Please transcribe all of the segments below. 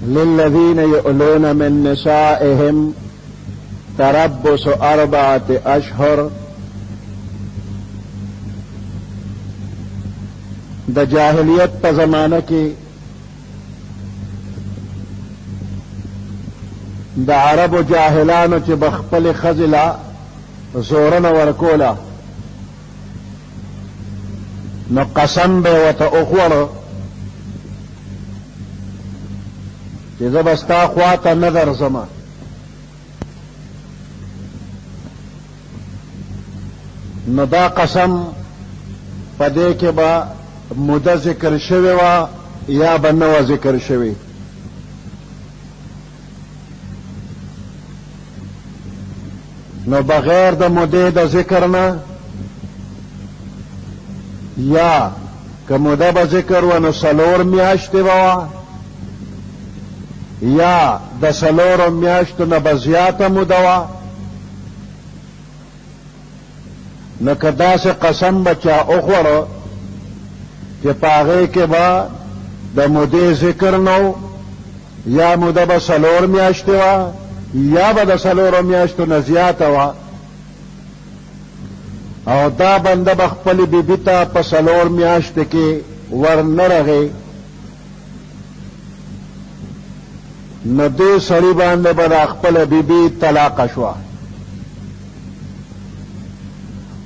للذين يؤلون من نسائهم تربص 4 أشهر. د جاہلیت په زمانه کې د عربو جاهلانو چې بخپل خزلا زورنه ورکولا نو قسم به وته اخوړ چې زه به ستا خواته نه درځم. نو دا قسم په دې کې به موده ذکر شوی وه یا به نه وه ذکر شوی. نو بغیر د مودې د ذکر نه یا که موده به ذکر و نو 4 میاشتې به وه یا د 4 میاشتو نه به زیاته موده وه. نو که داسې قسم به چا وخوړه چې په هغې کې به د مودې ذکر نه یا موده به 4 میاشتې وه یا به د 4 میاشتو نه زیاته وه او دا بنده به خپلې بیبي ته په 4 میاشتې کې ور نه رغې نو دې سړي باندې به د خپله بیبي طلاقه شوه.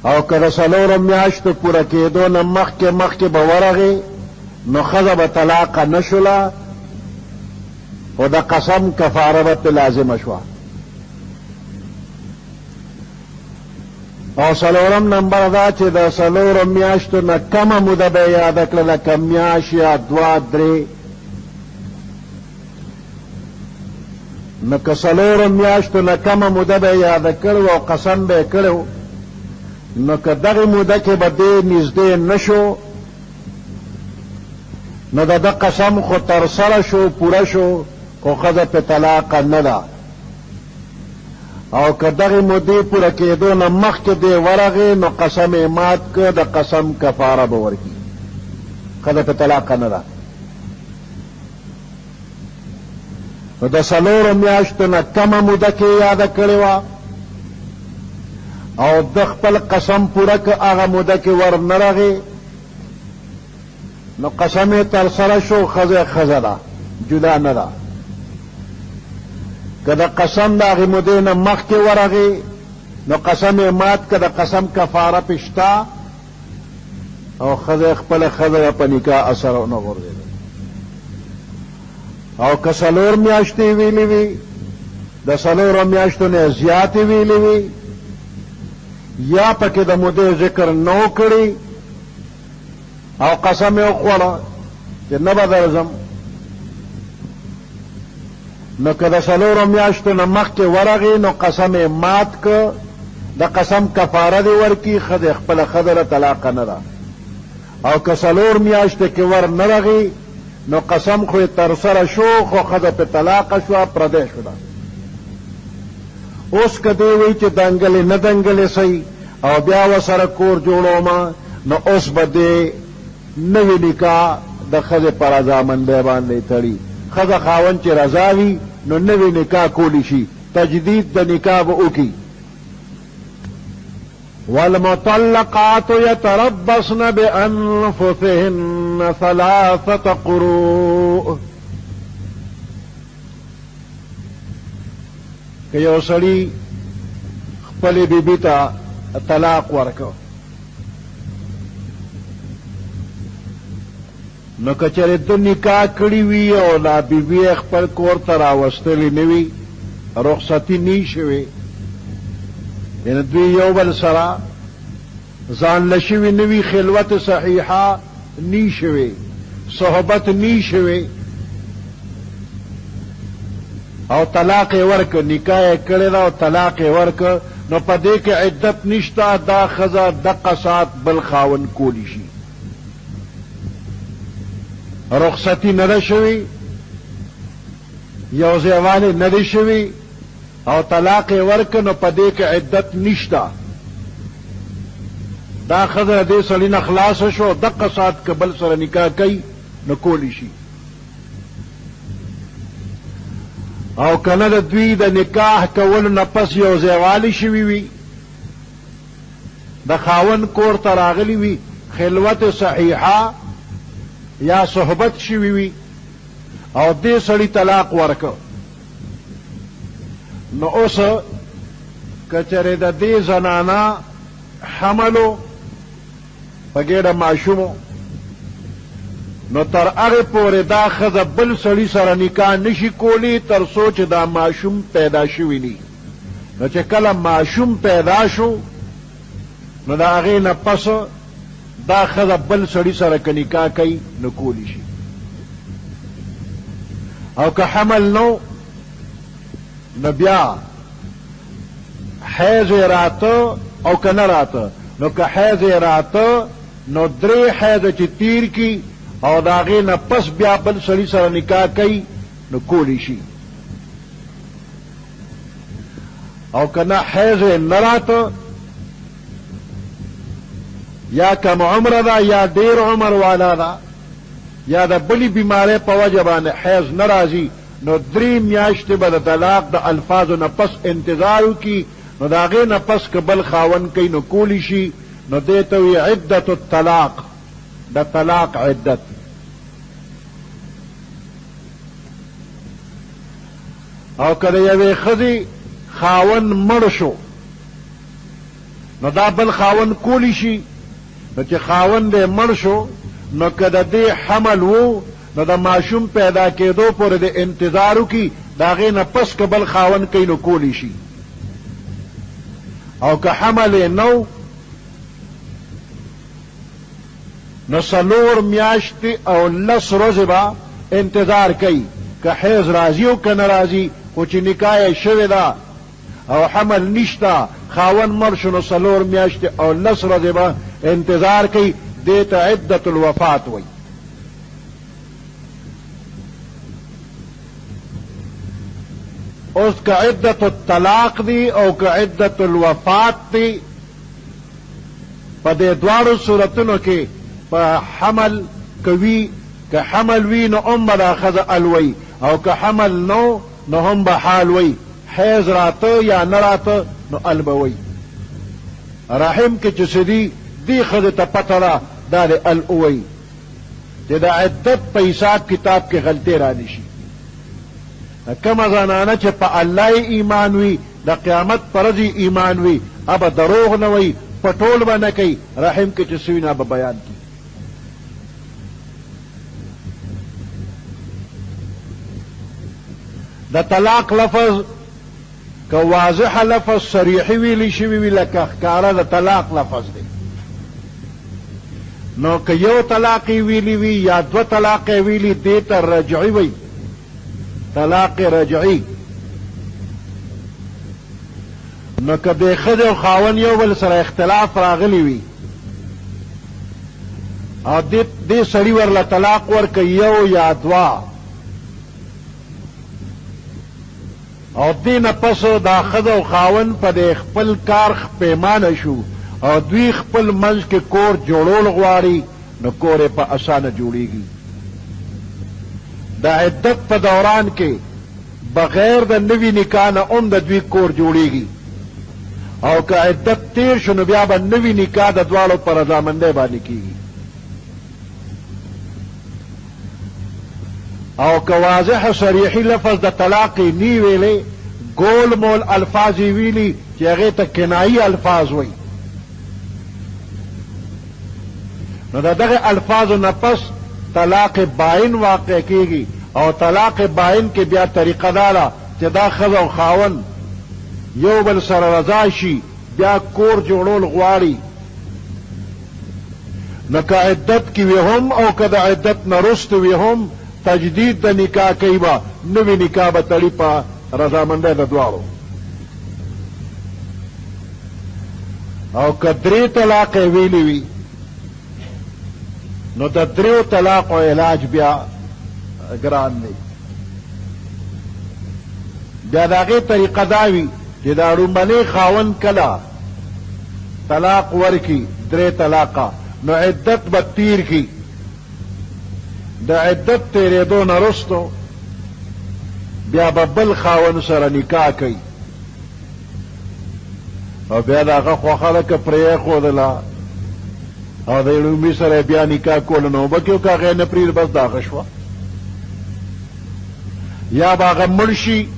او که د 4 میاشتو پوره کېدو نه مخکې به ورغې نو ښځه به طلاقه نه شوله او د قسم کفاره به پې لازمه شوه. او 4م نمبر دا چې د 4 میاشتو نه کمه موده به یې یاده کړه لکه میاشت یا 2 3 نو که 4 میاشتو نه کمه موده به یې یاده کړو او قسم به یې کړی نو که دغه موده کې به دې نږدې نه شو نو د ده قسم خو تر سره شو پوره شو خو ښځه پې طلاقه نه ده. او که دغه مودې پوره کېدو نه مخکې دې ورغې نو قسم یې مات که د قسم کفاره به ورکړي ښځه پې طلاقه نه ده. نو د 4 میاشتو نه کمه موده کې یاده کړې وه او د خپل قسم پوره که هغه موده کې ور نه رغې نو قسم یې تر سره شو ښځه ده جدا نه ده. که د قسم د هغې مودې نه مخکې ورغې نو قسم یې مات که د قسم کفاره پې شته او ښځه خپله ښځه په نکاح اثر نه غورځېده. او که 4 میاشتې ویلې وي د 4 میاشتو نه زیاتې ویلې وي یا پکې د مودې ذکر نه و کړی او قسم یې وخوړه چې نه به درځم نو که د 4 میاشتو نه مخکې ورغې نو قسم یې مات که د قسم کفاره دې ورکړي ښځه خپله ښځه له طلاقه نه ده. او که 4 میاشتې کې ور نه رغې نو قسم خو یې تر سره شو خو ښځه پې طلاقه شوه پردی شوله. اوس که دې وایي چې دنګلې نه دنګلې صحیح او بیا ورسره کور جوړومه نو اوس به دې نوي نکاح د ښځې په رضامندۍ باندې تړي. ښځه خاوند چې رضا وي نو نوي نکاح کولی شي تجدید د نکاح به وکړي. والمطلقات يتربصن بأنفسهن 3 قروء. که یو سړي خپلې بیبي ته طلاق ورکړ نو که چېرې ده نکاح کړي وي او لا بیبي یې خپل کور ته راوستلې نه وي رخصتي نه شوې یعنې دوی یو بل سره ځانله شوي نه وي خلوت صحیحه نه شوې صحبت نه شوې او طلاق یې ورکړ نکاح یې کړې ده او طلاق یې ورکړ نو په دې کې عدت نشته دا ښځه دقه ساعت بل خاوند کولی شي. رخصتی نه ده شوې یو ځای والې نه ده شوې او طلاق یې ورکړ نو په دې کې عدت نشته. دا ښځه دې سړي نه خلاصه شو دقه ساعت که بل سره نکاح کوي نو کولی شي. او کنه د دوی د نکاح کولو نه پس یو ځایوالی شوي وي، د خاوند کور ته راغلی وي، خلوت صحیحه یا صحبت شوي وي او دې سړي طلاق ورکړ، نو اوس که چېرې د دې زنانه حملو په ګېډه ماشومو، نو تر هغې پورې دا ښځه بل سړي سره نکاح نشي کولی تر څو چې دا ماشوم پیدا شوي ني. نو چې کله ماشوم پیدا شو نو د هغې نه پس دا ښځه بل سړي سره که نکاح کوي نو کولی شي. او که حمل نو نو بیا حیض راته او که نه راته، نو که حیض راته نو 3 حیض چې تیر کی او د هغې نه پس بیا بل سړي سره نکاح کوي نو کولی شي. او که نه حیض نه راته یا کم عمر ده یا ډیر عمر والا ده یا د بلی بیماری په وجه باندې حیض نه راځي، نو 3 میاشتې به د طلاق د الفاظو نه پس انتظار وکړي، نو د هغې نه پس که بل خاوند کوي نو کولی شي. نو دې ته وي عدت الطلاق، د طلاق عدت. او که د یوې ښځې خاوند مړ شو نو دا بل خاوند کولی شي، نو چې خاوند یې مړ شو نو که د دې حمل وو نو د ماشوم پیدا کېدو پورې د انتظار وکړي، د هغې نه پس که بل خاوند کوي نو کولی شي. او که حمل یې نو نو 4 میاشتې او 10 ورځې به انتظار کوي، که حیض راځي او که نه راځي، خو چې نکاح یې شوې ده او حمل نشته، خاوند مړ شو نو 4 میاشتې او 10 ورځې به انتظار کوي. دې ته عدت الوفات وایي. اوس که عدت الطلاق دی او که عدت الوفات دی، په دې دواړو صورتونو کې په حمل کوي، که حمل وي نو هم به دا ښځه الوي، او که حمل نو نو هم به حال وي، حیض راته یا نه راته نو ال به وي. رحم کې چې څه دي دې ښځې ته پته ده دا د ال اووی، چې د عدت په حساب کتاب کې غلطۍ را نشي. کومه زنانه چې په الله ایمان وي، د قیامت په ورځ ایمان وي، ابه دروغ نه وي، پټول به نه کوي، رحم کې چې څه وي نه به بیان کړي. د طلاق لفظ که واضح لفظ صریحي ویلی شوي وي لکه ښکاره د طلاق لفظ دی، نو که یو طلاق ویلی وي یا 2 طلاق ویلی دې ته رجعي وي، طلاق رجعي. نو که د ښځې او خاوند یو بل سره اختلاف راغلی وي او دې سړي ورله طلاق ورکه 1 یا 2 او دې نه پس دا ښځه او خاوند په د خپل کار پیمانه شو او دوی خپل منځ کې کور جوړول غواړي، نو کور یې په اسانه جوړیږي. د عدت په دوران کې بغیر د نوي نکاح نه هم د دوی کور جوړیږي، او که عدت تیر شو نو بیا به نوي نکاح د دواړو په رضامندۍ باندې کیږي. او که واضح صریحي لفظ د طلاق نی ویلې، ګول مول الفاظ ویلي چې هغې ته کنایي الفاظ وایي، نو د دغه الفاظو نه پس طلاق باین واقع کیږي. او طلاق باین کې بیا طریقه دا ده چې دا ښځه او خاوند یو بل سره رضا شي، بیا کور جوړول غواړي، نو که عدت کې وي هم او که د عدت نه وروسته وي هم تجدید د نکاح کوي، به نوي نکاح به تړي په رضامندۍ د دواړو. او که 3 طلاق ویلی وي نو د 3 طلاقو علاج بیا ګران دی. بیا د هغې طریقه دا وي چې دا لومړنی خاوند کله طلاق ورکي 3 طلاقه، نو عدت به تیر کی. د عدت تیرېدو نه وروستو بیا به بل خاون سره نکاح کوي او بیا د هغه خوښه ده که پرېښودله او د لومبي سره بیا نکاح کول نو به کې او که هغې نه پرېږدي بس د هغه شوه یا به هغه مړ شي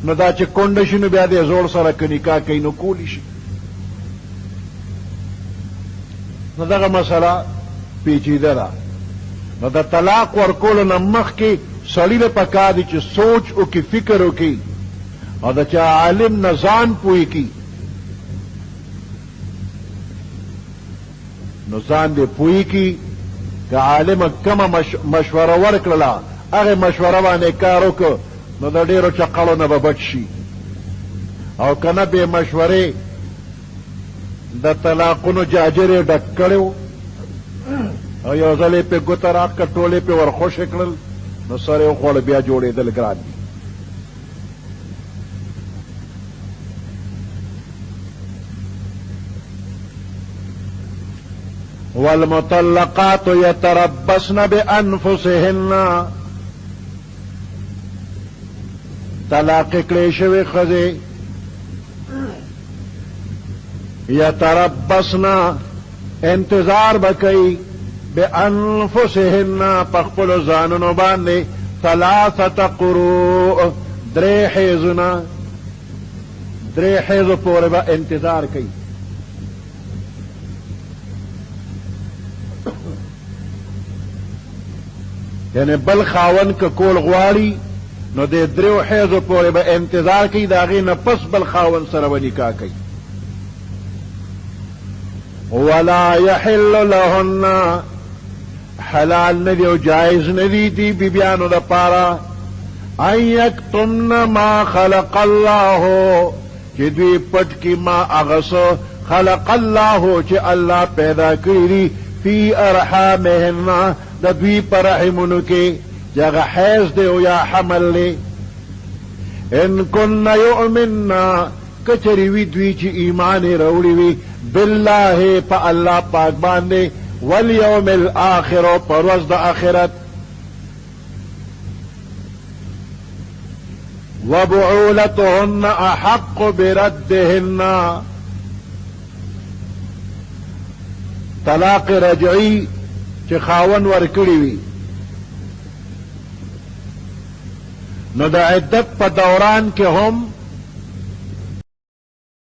نو دا چې کونډه شي نو بیا د زوړ سره که نکاح کوي نو کولی شي نو دغه مسله پیچیده ده نو د طلاق ورکولو نه مخکې سړي له پکار دي چې سوچ وکړي فکر وکړي او د چا عالم نه ځان پوه کړي نو ځان دې پوه کړي که عالمه کومه مشوره ورکړله هغې مشوره باندې کار وکړو نو د ډېرو چقړو نه به بچ شي او که نه بې مشورې د طلاقونو جاجر یې ډک کړی و او یو ځل یې پې ګوته راکړه ټول یې پې ورخوشې کړل نو سر یې وخوړه بیا جوړېدل ګران دي والمطلقات يتربصن بأنفسهن طلاق کړې شوې ښځې یتربصن انتظار به کوي بأنفسهن په خپلو ځانونو باندې ثلاثه قروء درې حیضو پورې به انتظار کوي یعنی بل خاون که کول غواړي نو د دریو حیضو پورې به انتظار کوي د هغې نه پس بل خاون سره به نکاح کوي ولا يحل لهن حلال ندی او جائز ندی دی بیبیانو دپاره ان یکتمن ما خلق الله چې دوی پټ کی ما هغه خلق الله چې الله پیدا کړي دي فی ارحامهن د دوی په رحمونو کې چې هغه حیض دی او یا حمل دی ان کن یؤمنن کچری وی دوی چې ایمان یې راوړي وي بالله په الله پاک باندې والیوم الاخر پر ورځ د آخرت وبعولتهن احق بردهن طلاق رجعی چې خاون ورکړي وي نو د عدت په دوران کې هم